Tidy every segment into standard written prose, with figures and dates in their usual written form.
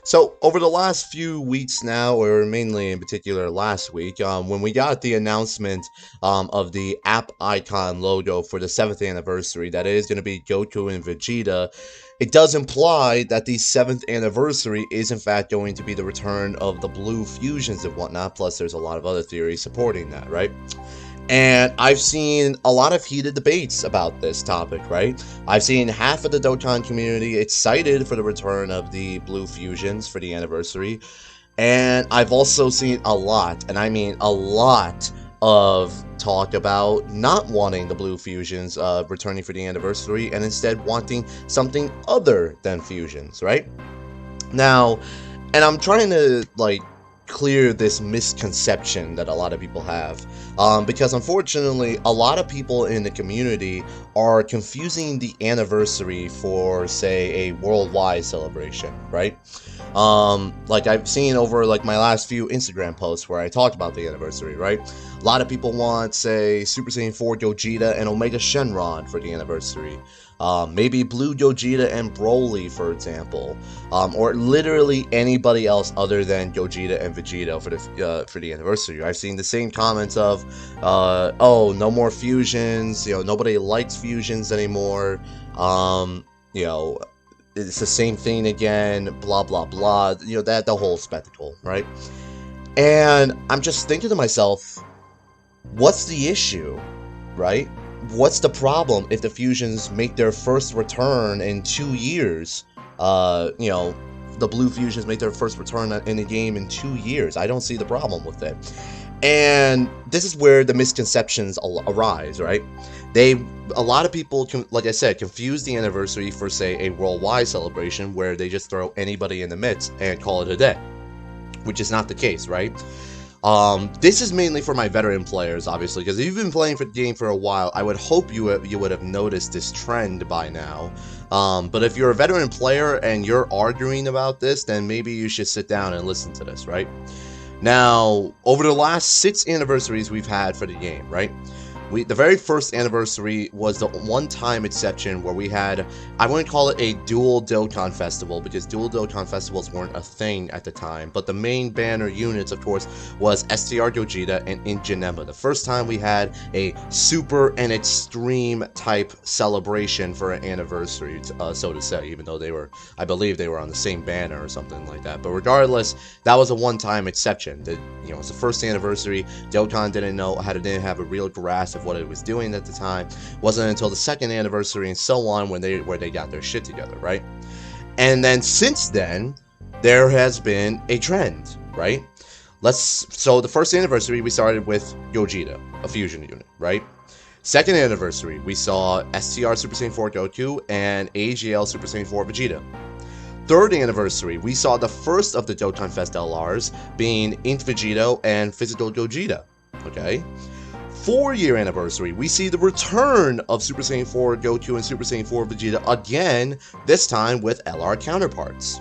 So over the last few weeks now, or mainly in particular last week, when we got the announcement of the app icon logo for the 7th anniversary, that it is going to be Goku and Vegeta, it does imply that the 7th anniversary is in fact going to be the return of the blue fusions and whatnot, plus there's a lot of other theories supporting that, right? And I've seen a lot of heated debates about this topic, right? I've seen half of the Dokkan community excited for the return of the Blue Fusions for the anniversary. And I've also seen a lot, and I mean a lot, of talk about not wanting the Blue Fusions returning for the anniversary and instead wanting something other than fusions, right? Now, and I'm trying to, clear this misconception that a lot of people have, because unfortunately a lot of people in the community are confusing the anniversary for, say, a worldwide celebration, right? Like I've seen over my last few Instagram posts where I talked about the anniversary, right? A lot of people want, say, Super Saiyan 4 Gogeta and Omega Shenron for the anniversary. Maybe Blue Gogeta and Broly, for example, or literally anybody else other than Gogeta and Vegeta for the anniversary. I've seen the same comments of, oh, no more fusions. Nobody likes fusions anymore. It's the same thing again. Blah blah blah. The whole spectacle, right? And I'm just thinking to myself, what's the issue, right? What's the problem if the fusions make their first return in 2 years? The blue fusions make their first return in the game in 2 years. I don't see the problem with it. And this is where the misconceptions arise, right? A lot of people, like I said, confuse the anniversary for, say, a worldwide celebration where they just throw anybody in the midst and call it a day, which is not the case, right? This is mainly for my veteran players, obviously, because if you've been playing for the game for a while, I would hope you would have noticed this trend by now. But if you're a veteran player and you're arguing about this, then maybe you should sit down and listen to this, right? Now, over the last 6 anniversaries we've had for the game, right? The very first anniversary was the one-time exception where we had, I wouldn't call it a dual Dokkan festival because dual Dokkan festivals weren't a thing at the time, but the main banner units, of course, was STR Gogeta and Ingenemma. The first time we had a super and extreme type celebration for an anniversary, so to say, even though I believe they were on the same banner or something like that. But regardless, that was a one-time exception. It's the first anniversary. Dokkan didn't have a real grasp of what it was doing at the time. Wasn't until the second anniversary and so on where they got their shit together, right? And then since then, there has been a trend, right? So the first anniversary we started with Gogeta, a fusion unit, right? Second anniversary, we saw STR Super Saiyan 4 Goku and AGL Super Saiyan 4 Vegeta. Third anniversary, we saw the first of the Dokkan Fest LRs being Int Vegito and Physical Gogeta, okay? 4-year anniversary, we see the return of Super Saiyan 4 Goku and Super Saiyan 4 Vegeta again, this time with LR counterparts.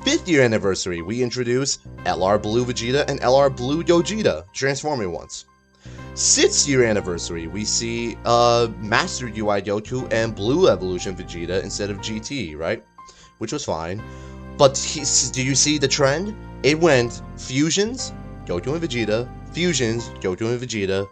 5th year anniversary, we introduce LR Blue Vegeta and LR Blue Gogeta, transforming ones. 6th year anniversary, we see Master UI Goku and Blue Evolution Vegeta instead of GT, right? Which was fine. But do you see the trend? It went fusions, Goku and Vegeta, fusions, Goku and Vegeta,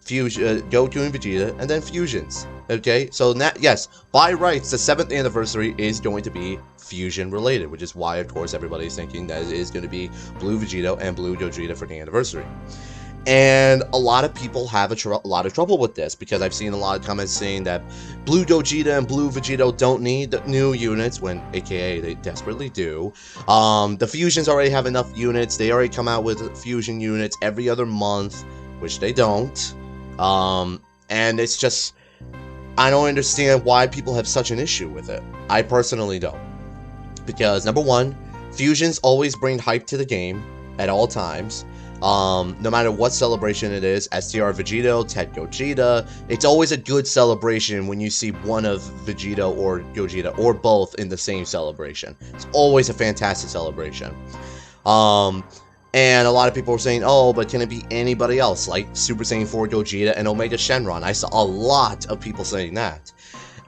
Goku and Vegeta, and then fusions. Okay, so now, yes, by rights, the 7th anniversary is going to be fusion related, which is why, of course, everybody's thinking that it is going to be Blue Vegito and Blue Gogeta for the anniversary. And a lot of people have a lot of trouble with this because I've seen a lot of comments saying that Blue Gogeta and Blue Vegito don't need new units when, aka, they desperately do. The fusions already have enough units. They already come out with fusion units every other month, which they don't. And it's just, I don't understand why people have such an issue with it. I personally don't. Because, number one, fusions always bring hype to the game at all times. No matter what celebration it is, STR Vegito, Tet Gogeta, it's always a good celebration when you see one of Vegito or Gogeta or both in the same celebration. It's always a fantastic celebration. And a lot of people were saying, oh, but can it be anybody else, like Super Saiyan 4 Gogeta and Omega Shenron? I saw a lot of people saying that.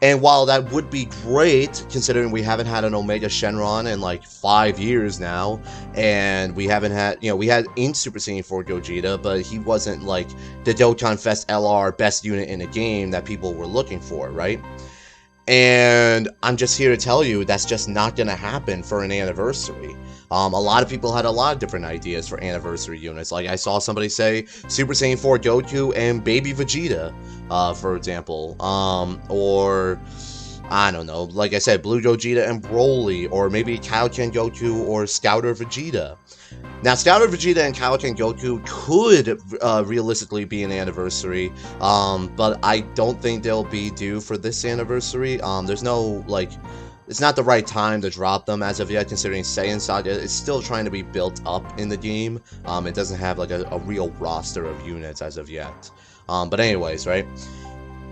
And while that would be great, considering we haven't had an Omega Shenron in like 5 years now, and we haven't had, we had in Super Saiyan 4 Gogeta, but he wasn't like the Dokkan Fest LR best unit in the game that people were looking for, right? And I'm just here to tell you that's just not going to happen for an anniversary. A lot of people had a lot of different ideas for anniversary units. Like I saw somebody say Super Saiyan 4 Goku and Baby Vegeta, for example. Or, I don't know, like I said, Blue Gogeta and Broly, or maybe Kaioken Goku or Scouter Vegeta. Now, Scouter Vegeta and Kaioken Goku could realistically be an anniversary, but I don't think they'll be due for this anniversary. There's no, like, it's not the right time to drop them as of yet, considering Saiyan Saga is still trying to be built up in the game. It doesn't have, like, a real roster of units as of yet. But anyways, right?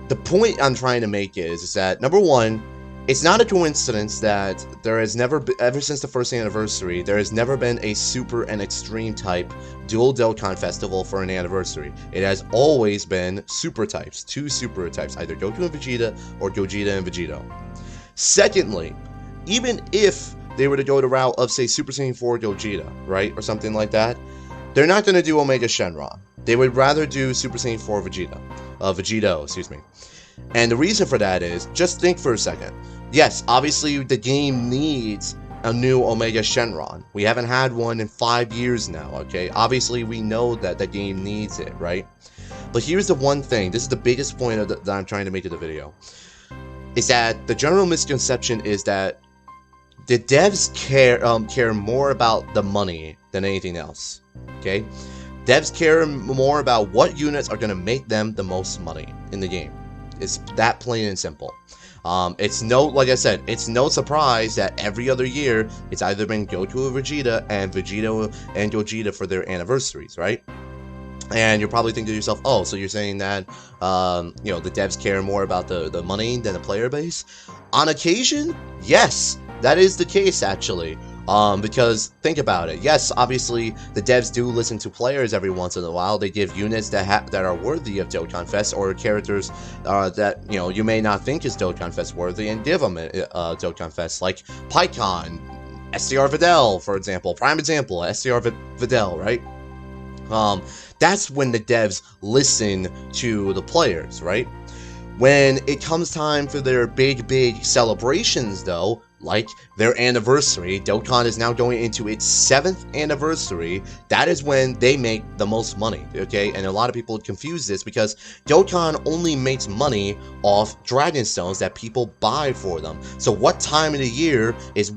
The point I'm trying to make is that, number one, it's not a coincidence that there has never been, ever since the first anniversary, there has never been a Super and Extreme type dual Dokkan festival for an anniversary. It has always been Super types, 2 Super types, either Goku and Vegeta or Gogeta and Vegito. Secondly, even if they were to go the route of, say, Super Saiyan 4 Gogeta, right, or something like that, they're not going to do Omega Shenron. They would rather do Super Saiyan 4 Vegito, excuse me. And the reason for that is, just think for a second. Yes, obviously the game needs a new Omega Shenron. We haven't had one in 5 years now, okay? Obviously we know that the game needs it, right? But here's the one thing, this is the biggest point that I'm trying to make in the video, is that the general misconception is that the devs care more about the money than anything else, okay? Devs care more about what units are going to make them the most money in the game. It's that plain and simple. It's no, like I said, it's no surprise that every other year it's either been Goku or Vegeta and Vegito and Gogeta for their anniversaries, right? And you're probably thinking to yourself, oh, so you're saying that, the devs care more about the money than the player base? On occasion, yes, that is the case, actually. Because think about it. Yes, obviously the devs do listen to players every once in a while. They give units that are worthy of Dokkan Fest, or characters that you may not think is Dokkan Fest worthy, and give them Dokkan Fest, like Pycon, STR Videl, for example. Prime example, STR Videl, right? That's when the devs listen to the players, right? When it comes time for their big celebrations, though, like their anniversary, Dokkan is now going into its 7th anniversary. That is when they make the most money, okay? And a lot of people confuse this because Dokkan only makes money off Dragon Stones that people buy for them. So what time of the year is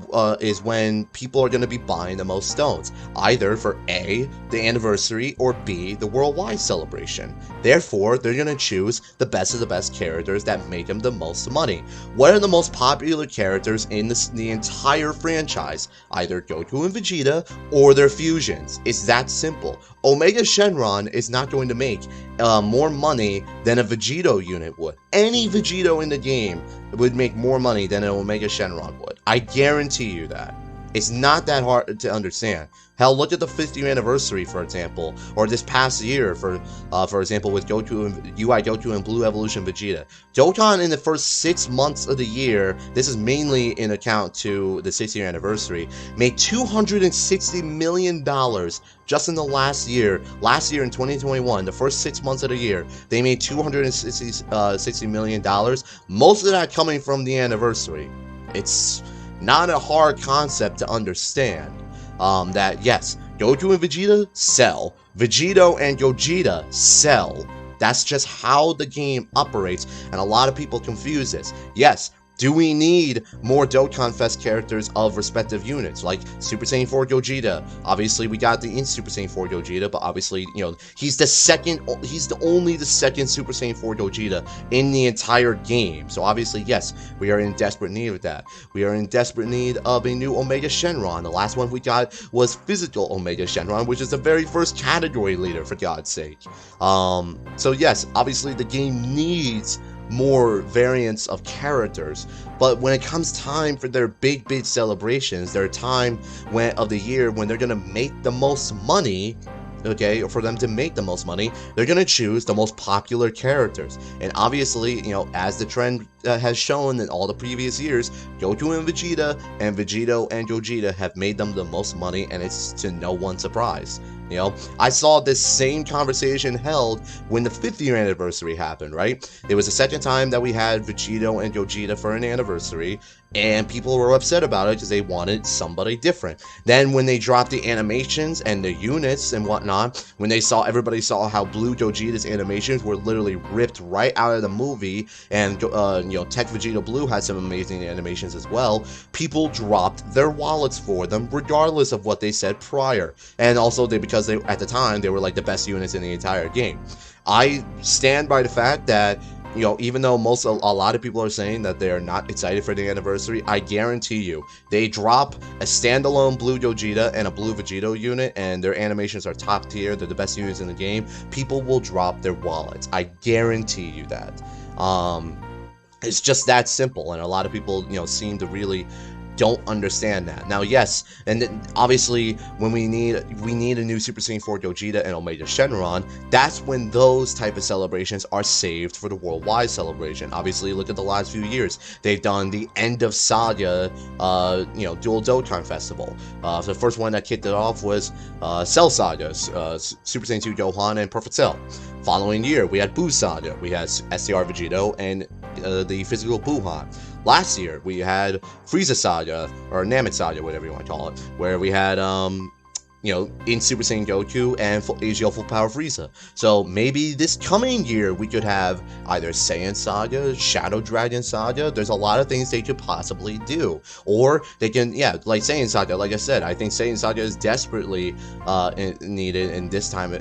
when people are going to be buying the most stones? Either for A, the anniversary, or B, the worldwide celebration. Therefore, they're going to choose the best of the best characters that make them the most money. What are the most popular characters in the entire franchise? Either Goku and Vegeta or their fusions. It's that simple. Omega Shenron is not going to make more money than a Vegito unit would. Any Vegito in the game would make more money than an Omega Shenron would. I guarantee you that. It's not that hard to understand. Hell, look at the 50th anniversary, for example, or this past year, for example, with Goku and UI Goku and Blue Evolution Vegeta. Dokkan in the first 6 months of the year, this is mainly in account to the 60th anniversary, made $260 million just in the last year. Last year in 2021, the first 6 months of the year, they made $260 million. Most of that coming from the anniversary. It's not a hard concept to understand. That yes, Goku and Vegeta sell, Vegito and Gogeta sell. That's just how the game operates, and a lot of people confuse this. Yes, do we need more Dokkan Fest characters of respective units, like Super Saiyan 4 Gogeta? Obviously, we got the in Super Saiyan 4 Gogeta, but obviously, he's only the second Super Saiyan 4 Gogeta in the entire game. So obviously, yes, we are in desperate need of that. We are in desperate need of a new Omega Shenron. The last one we got was Physical Omega Shenron, which is the very first category leader, for God's sake. So yes, obviously the game needs more variants of characters, but when it comes time for their big celebrations, their time of the year when they're gonna make the most money, okay, or for them to make the most money, they're going to choose the most popular characters. And obviously, as the trend has shown in all the previous years, Goku and Vegito and Gogeta have made them the most money, and it's to no one's surprise. I saw this same conversation held when the 5th year anniversary happened, right? It was the second time that we had Vegito and Gogeta for an anniversary, and people were upset about it because they wanted somebody different. Then when they dropped the animations and the units and whatnot, when everybody saw how Blue Gogeta's animations were literally ripped right out of the movie, and Tech Vegeta Blue had some amazing animations as well, people dropped their wallets for them regardless of what they said prior. And also because at the time they were like the best units in the entire game. I stand by the fact that even though a lot of people are saying that they are not excited for the anniversary, I guarantee you, they drop a standalone Blue Gogeta and a Blue Vegito unit, and their animations are top tier, they're the best units in the game, people will drop their wallets. I guarantee you that. It's just that simple, and a lot of people, seem to really don't understand that. Now, yes, and then obviously when we need a new Super Saiyan 4 Gogeta and Omega Shenron, that's when those type of celebrations are saved for the worldwide celebration. Obviously, look at the last few years. They've done the end of Saga, Dual Dokkan Festival. So the first one that kicked it off was Cell Saga, Super Saiyan 2 Gohan and Perfect Cell. Following year, we had Buu Saga, we had STR Vegito and the physical Buuhan. Last year, we had Frieza Saga, or Namek Saga, whatever you want to call it, where we had, in Super Saiyan Goku and AGL Full Power Frieza. So maybe this coming year, we could have either Saiyan Saga, Shadow Dragon Saga. There's a lot of things they could possibly do. Or they can, like Saiyan Saga, like I said, I think Saiyan Saga is desperately needed in this time,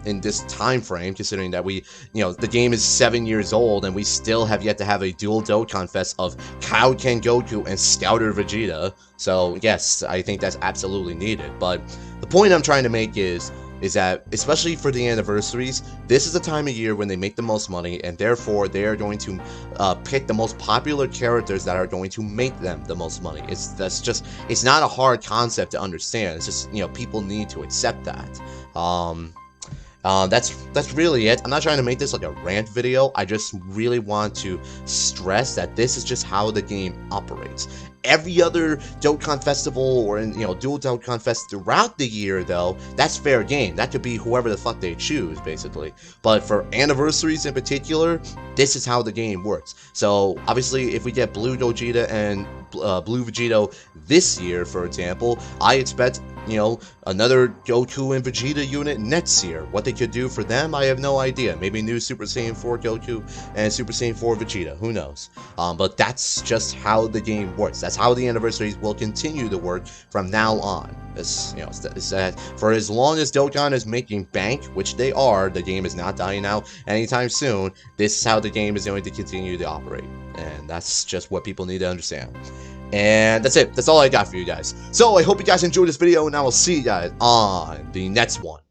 in this time frame, considering that the game is 7 years old and we still have yet to have a dual Dokkan Fest of Kaioken Goku and Scouter Vegeta. So yes, I think that's absolutely needed. But the point I'm trying to make is that, especially for the anniversaries, this is the time of year when they make the most money, and therefore they are going to pick the most popular characters that are going to make them the most money. It's not a hard concept to understand. It's just, people need to accept that. That's really it. I'm not trying to make this like a rant video. I just really want to stress that this is just how the game operates. Every other Dokkan Festival or dual Dokkan Fest throughout the year, though, that's fair game. That could be whoever the fuck they choose, basically. But for anniversaries in particular, this is how the game works. So obviously, if we get Blue Gogeta and Blue Vegito this year, for example, I expect another Goku and Vegeta unit next year. What they could do for them, I have no idea. Maybe new Super Saiyan 4 Goku and Super Saiyan 4 Vegeta. Who knows? But that's just how the game works. That's how the anniversaries will continue to work from now on. For as long as Dokkan is making bank, which they are, the game is not dying out anytime soon. This is how the game is going to continue to operate. And that's just what people need to understand. And that's it. That's all I got for you guys. So I hope you guys enjoyed this video, and I will see you guys on the next one.